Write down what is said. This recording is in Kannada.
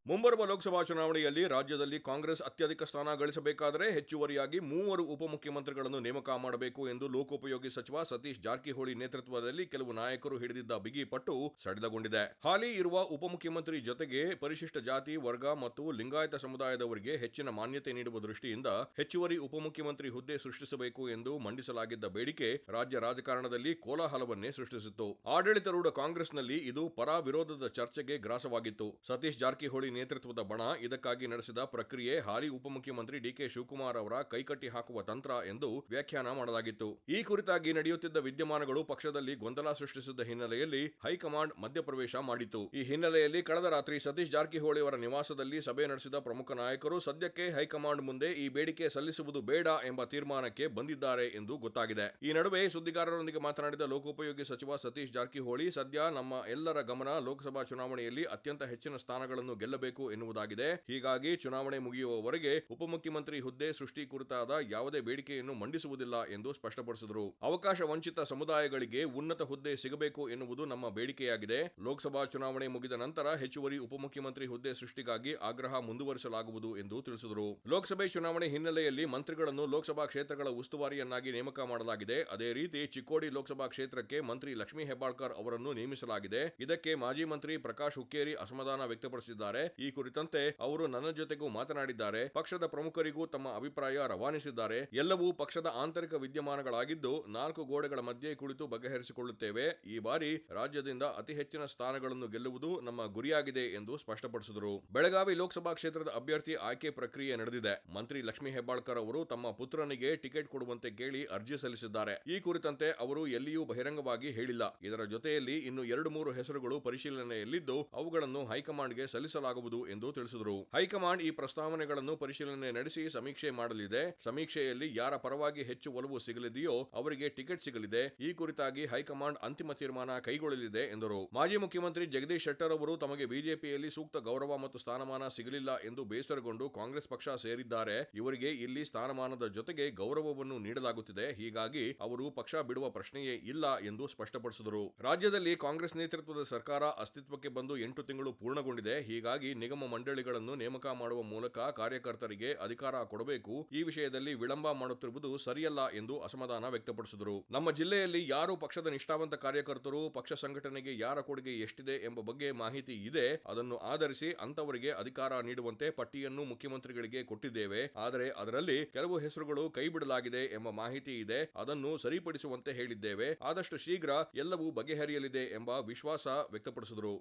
ಮುಂಬರುವ ಲೋಕಸಭಾ ಚುನಾವಣೆಯಲ್ಲಿ ರಾಜ್ಯದಲ್ಲಿ ಕಾಂಗ್ರೆಸ್ ಅತ್ಯಧಿಕ ಸ್ಥಾನ ಗಳಿಸಬೇಕಾದರೆ ಹೆಚ್ಚುವರಿಯಾಗಿ 3 ಉಪಮುಖ್ಯಮಂತ್ರಿಗಳನ್ನು ನೇಮಕ ಮಾಡಬೇಕು ಎಂದು ಲೋಕೋಪಯೋಗಿ ಸಚಿವ ಸತೀಶ್ ಜಾರಕಿಹೊಳಿ ನೇತೃತ್ವದಲ್ಲಿ ಕೆಲವು ನಾಯಕರು ಹಿಡಿದಿದ್ದ ಬಿಗಿ ಪಟ್ಟು ಸಡಿಲಗೊಂಡಿದೆ. ಹಾಲಿ ಇರುವ ಉಪಮುಖ್ಯಮಂತ್ರಿ ಜೊತೆಗೆ ಪರಿಶಿಷ್ಟ ಜಾತಿ, ವರ್ಗ ಮತ್ತು ಲಿಂಗಾಯತ ಸಮುದಾಯದವರಿಗೆ ಹೆಚ್ಚಿನ ಮಾನ್ಯತೆ ನೀಡುವ ದೃಷ್ಟಿಯಿಂದ ಹೆಚ್ಚುವರಿ ಉಪಮುಖ್ಯಮಂತ್ರಿ ಹುದ್ದೆ ಸೃಷ್ಟಿಸಬೇಕು ಎಂದು ಮಂಡಿಸಲಾಗಿದ್ದ ಬೇಡಿಕೆ ರಾಜ್ಯ ರಾಜಕಾರಣದಲ್ಲಿ ಕೋಲಾಹಲವನ್ನೇ ಸೃಷ್ಟಿಸಿತ್ತು. ಆಡಳಿತಾರೂಢ ಕಾಂಗ್ರೆಸ್ನಲ್ಲಿ ಇದು ಪರ ವಿರೋಧದ ಚರ್ಚೆಗೆ ಗ್ರಾಸವಾಗಿತ್ತು. ಸತೀಶ್ ಜಾರಕಿಹೊಳಿ ನೇತೃತ್ವದ ಬಣ ಇದಕ್ಕಾಗಿ ನಡೆಸಿದ ಪ್ರಕ್ರಿಯೆ ಹಾಲಿ ಉಪಮುಖ್ಯಮಂತ್ರಿ ಡಿಕೆ ಶಿವಕುಮಾರ್ ಅವರ ಕೈಕಟ್ಟಿ ಹಾಕುವ ತಂತ್ರ ಎಂದು ವ್ಯಾಖ್ಯಾನ ಮಾಡಲಾಗಿತ್ತು. ಈ ಕುರಿತಾಗಿ ನಡೆಯುತ್ತಿದ್ದ ವಿದ್ಯಮಾನಗಳು ಪಕ್ಷದಲ್ಲಿ ಗೊಂದಲ ಸೃಷ್ಟಿಸಿದ್ದ ಹಿನ್ನೆಲೆಯಲ್ಲಿ ಹೈಕಮಾಂಡ್ ಮಧ್ಯಪ್ರವೇಶ ಮಾಡಿತು. ಈ ಹಿನ್ನೆಲೆಯಲ್ಲಿ ಕಳೆದ ರಾತ್ರಿ ಸತೀಶ್ ಜಾರಕಿಹೊಳಿ ಅವರ ನಿವಾಸದಲ್ಲಿ ಸಭೆ ನಡೆಸಿದ ಪ್ರಮುಖ ನಾಯಕರು ಸದ್ಯಕ್ಕೆ ಹೈಕಮಾಂಡ್ ಮುಂದೆ ಈ ಬೇಡಿಕೆ ಸಲ್ಲಿಸುವುದು ಬೇಡ ಎಂಬ ತೀರ್ಮಾನಕ್ಕೆ ಬಂದಿದ್ದಾರೆ ಎಂದು ಗೊತ್ತಾಗಿದೆ. ಈ ನಡುವೆ ಸುದ್ದಿಗಾರರೊಂದಿಗೆ ಮಾತನಾಡಿದ ಲೋಕೋಪಯೋಗಿ ಸಚಿವ ಸತೀಶ್ ಜಾರಕಿಹೊಳಿ, ಸದ್ಯ ನಮ್ಮ ಎಲ್ಲರ ಗಮನ ಲೋಕಸಭಾ ಚುನಾವಣೆಯಲ್ಲಿ ಅತ್ಯಂತ ಹೆಚ್ಚಿನ ಸ್ಥಾನಗಳನ್ನು ಗೆಲ್ಲಬೇಕು ಎನ್ನುವುದಾಗಿದೆ. ಹೀಗಾಗಿ ಚುನಾವಣೆ ಮುಗಿಯುವವರೆಗೆ ಉಪಮುಖ್ಯಮಂತ್ರಿ ಹುದ್ದೆ ಸೃಷ್ಟಿ ಕುರಿತಾದ ಯಾವುದೇ ಬೇಡಿಕೆಯನ್ನು ಮಂಡಿಸುವುದಿಲ್ಲ ಎಂದು ಸ್ಪಷ್ಟಪಡಿಸಿದರು. ಅವಕಾಶ ವಂಚಿತ ಸಮುದಾಯಗಳಿಗೆ ಉನ್ನತ ಹುದ್ದೆ ಸಿಗಬೇಕು ಎನ್ನುವುದು ನಮ್ಮ ಬೇಡಿಕೆಯಾಗಿದೆ. ಲೋಕಸಭಾ ಚುನಾವಣೆ ಮುಗಿದ ನಂತರ ಹೆಚ್ಚುವರಿ ಉಪಮುಖ್ಯಮಂತ್ರಿ ಹುದ್ದೆ ಸೃಷ್ಟಿಗಾಗಿ ಆಗ್ರಹ ಮುಂದುವರಿಸಲಾಗುವುದು ಎಂದು ತಿಳಿಸಿದರು. ಲೋಕಸಭೆ ಚುನಾವಣೆ ಹಿನ್ನೆಲೆಯಲ್ಲಿ ಮಂತ್ರಿಗಳನ್ನು ಲೋಕಸಭಾ ಕ್ಷೇತ್ರಗಳ ಉಸ್ತುವಾರಿಯನ್ನಾಗಿ ನೇಮಕ ಮಾಡಲಾಗಿದೆ. ಅದೇ ರೀತಿ ಚಿಕ್ಕೋಡಿ ಲೋಕಸಭಾ ಕ್ಷೇತ್ರಕ್ಕೆ ಮಂತ್ರಿ ಲಕ್ಷ್ಮೀ ಹೆಬ್ಬಾಳ್ಕರ್ ಅವರನ್ನು ನೇಮಿಸಲಾಗಿದೆ. ಇದಕ್ಕೆ ಮಾಜಿ ಮಂತ್ರಿ ಪ್ರಕಾಶ್ ಹುಕ್ಕೇರಿ ಅಸಮಾಧಾನ ವ್ಯಕ್ತಪಡಿಸಿದ್ದಾರೆ. ಈ ಕುರಿತಂತೆ ಅವರು ನನ್ನ ಜೊತೆಗೂ ಮಾತನಾಡಿದ್ದಾರೆ. ಪಕ್ಷದ ಪ್ರಮುಖರಿಗೂ ತಮ್ಮ ಅಭಿಪ್ರಾಯ ರವಾನಿಸಿದ್ದಾರೆ. ಎಲ್ಲವೂ ಪಕ್ಷದ ಆಂತರಿಕ ವಿದ್ಯಮಾನಗಳಾಗಿದ್ದು 4 ಗೋಡೆಗಳ ಮಧ್ಯೆ ಕುಳಿತು ಬಗೆಹರಿಸಿಕೊಳ್ಳುತ್ತೇವೆ. ಈ ಬಾರಿ ರಾಜ್ಯದಿಂದ ಅತಿ ಹೆಚ್ಚಿನ ಸ್ಥಾನಗಳನ್ನು ಗೆಲ್ಲುವುದು ನಮ್ಮ ಗುರಿಯಾಗಿದೆ ಎಂದು ಸ್ಪಷ್ಟಪಡಿಸಿದರು. ಬೆಳಗಾವಿ ಲೋಕಸಭಾ ಕ್ಷೇತ್ರದ ಅಭ್ಯರ್ಥಿ ಆಯ್ಕೆ ಪ್ರಕ್ರಿಯೆ ನಡೆದಿದೆ. ಮಂತ್ರಿ ಲಕ್ಷ್ಮೀ ಹೆಬ್ಬಾಳ್ಕರ್ ಅವರು ತಮ್ಮ ಪುತ್ರನಿಗೆ ಟಿಕೆಟ್ ಕೊಡುವಂತೆ ಕೇಳಿ ಅರ್ಜಿ ಸಲ್ಲಿಸಿದ್ದಾರೆ. ಈ ಕುರಿತಂತೆ ಅವರು ಎಲ್ಲಿಯೂ ಬಹಿರಂಗವಾಗಿ ಹೇಳಿಲ್ಲ. ಇದರ ಜೊತೆಯಲ್ಲಿ ಇನ್ನು 2-3 ಹೆಸರುಗಳು ಪರಿಶೀಲನೆಯಲ್ಲಿದ್ದು ಅವುಗಳನ್ನು ಹೈಕಮಾಂಡ್ಗೆ ಸಲ್ಲಿಸಲಾಗುವುದು ಎಂದು ತಿಳಿಸಿದರು. ಹೈಕಮಾಂಡ್ ಈ ಪ್ರಸ್ತಾವನೆಗಳನ್ನು ಪರಿಶೀಲನೆ ನಡೆಸಿ ಸಮೀಕ್ಷೆ ಮಾಡಲಿದೆ. ಸಮೀಕ್ಷೆಯಲ್ಲಿ ಯಾರ ಪರವಾಗಿ ಹೆಚ್ಚು ಒಲವು ಸಿಗಲಿದೆಯೋ ಅವರಿಗೆ ಟಿಕೆಟ್ ಸಿಗಲಿದೆ. ಈ ಕುರಿತಾಗಿ ಹೈಕಮಾಂಡ್ ಅಂತಿಮ ತೀರ್ಮಾನ ಕೈಗೊಳ್ಳಲಿದೆ ಎಂದರು. ಮಾಜಿ ಮುಖ್ಯಮಂತ್ರಿ ಜಗದೀಶ್ ಶೆಟ್ಟರ್ ಅವರು ತಮಗೆ ಬಿಜೆಪಿಯಲ್ಲಿ ಸೂಕ್ತ ಗೌರವ ಮತ್ತು ಸ್ಥಾನಮಾನ ಸಿಗಲಿಲ್ಲ ಎಂದು ಬೇಸರಗೊಂಡು ಕಾಂಗ್ರೆಸ್ ಪಕ್ಷ ಸೇರಿದ್ದಾರೆ. ಇವರಿಗೆ ಇಲ್ಲಿ ಸ್ಥಾನಮಾನದ ಜೊತೆಗೆ ಗೌರವವನ್ನು ನೀಡಲಾಗುತ್ತಿದೆ. ಹೀಗಾಗಿ ಅವರು ಪಕ್ಷ ಬಿಡುವ ಪ್ರಶ್ನೆಯೇ ಇಲ್ಲ ಎಂದು ಸ್ಪಷ್ಟಪಡಿಸಿದರು. ರಾಜ್ಯದಲ್ಲಿ ಕಾಂಗ್ರೆಸ್ ನೇತೃತ್ವದ ಸರ್ಕಾರ ಅಸ್ತಿತ್ವಕ್ಕೆ ಬಂದು 8 ತಿಂಗಳು ಪೂರ್ಣಗೊಂಡಿದೆ. ಹೀಗಾಗಿ ನಿಗಮ ಮಂಡಳಿಗಳನ್ನು ನೇಮಕ ಮಾಡುವ ಮೂಲಕ ಕಾರ್ಯಕರ್ತರಿಗೆ ಅಧಿಕಾರ ಕೊಡಬೇಕು. ಈ ವಿಷಯದಲ್ಲಿ ವಿಳಂಬ ಮಾಡುತ್ತಿರುವುದು ಸರಿಯಲ್ಲ ಎಂದು ಅಸಮಾಧಾನ ವ್ಯಕ್ತಪಡಿಸಿದರು. ನಮ್ಮ ಜಿಲ್ಲೆಯಲ್ಲಿ ಯಾರು ಪಕ್ಷದ ನಿಷ್ಠಾವಂತ ಕಾರ್ಯಕರ್ತರು, ಪಕ್ಷ ಸಂಘಟನೆಗೆ ಯಾರ ಕೊಡುಗೆ ಎಷ್ಟಿದೆ ಎಂಬ ಬಗ್ಗೆ ಮಾಹಿತಿ ಇದೆ. ಅದನ್ನು ಆಧರಿಸಿ ಅಂತವರಿಗೆ ಅಧಿಕಾರ ನೀಡುವಂತೆ ಪಟ್ಟಿಯನ್ನು ಮುಖ್ಯಮಂತ್ರಿಗಳಿಗೆ ಕೊಟ್ಟಿದ್ದೇವೆ. ಆದರೆ ಅದರಲ್ಲಿ ಕೆಲವು ಹೆಸರುಗಳು ಕೈಬಿಡಲಾಗಿದೆ ಎಂಬ ಮಾಹಿತಿ ಇದೆ. ಅದನ್ನು ಸರಿಪಡಿಸುವಂತೆ ಹೇಳಿದ್ದೇವೆ. ಆದಷ್ಟು ಶೀಘ್ರ ಎಲ್ಲವೂ ಬಗೆಹರಿಯಲಿದೆ ಎಂಬ ವಿಶ್ವಾಸ ವ್ಯಕ್ತಪಡಿಸಿದರು.